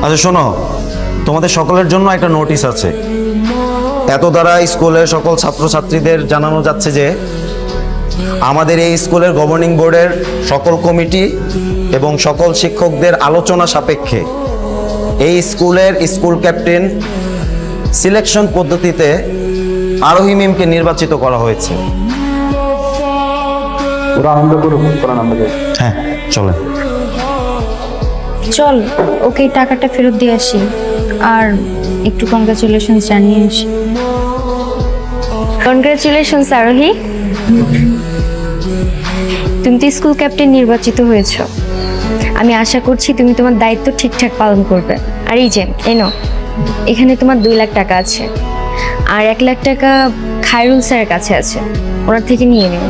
আচ্ছা শোনো, তোমাদের সকলের জন্য একটা নোটিশ আছে। এত দ্বারা স্কুলের সকল ছাত্রছাত্রীদের জানানো যাচ্ছে যে আমাদের এই স্কুলের গভর্নিং বোর্ডের সকল কমিটি এবং সকল শিক্ষকদের আলোচনা সাপেক্ষে এই স্কুলের স্কুল ক্যাপ্টেন সিলেকশন পদ্ধতিতে আরোহী মিমকে নির্বাচিত করা হয়েছে। ওরা আনন্দ করুক, ওরা নাম্বার দেয়। হ্যাঁ চলেন। চল ওকে টাকাটা ফেরত দিয়ে আসি আর একটু কংগ্রাচুলেশন জানিয়ে আসি। কনগ্রাচুলেশনস আরোহী, তুমি তো স্কুল ক্যাপ্টেন নির্বাচিত হয়েছ। আমি আশা করছি তুমি তোমার দায়িত্ব ঠিকঠাক পালন করবে। আর এই যে এনো, এখানে তোমার 2 লাখ টাকা আছে, আর 1 লাখ টাকা খায়রুল স্যারের কাছে আছে, ওনার থেকে নিয়ে নিও।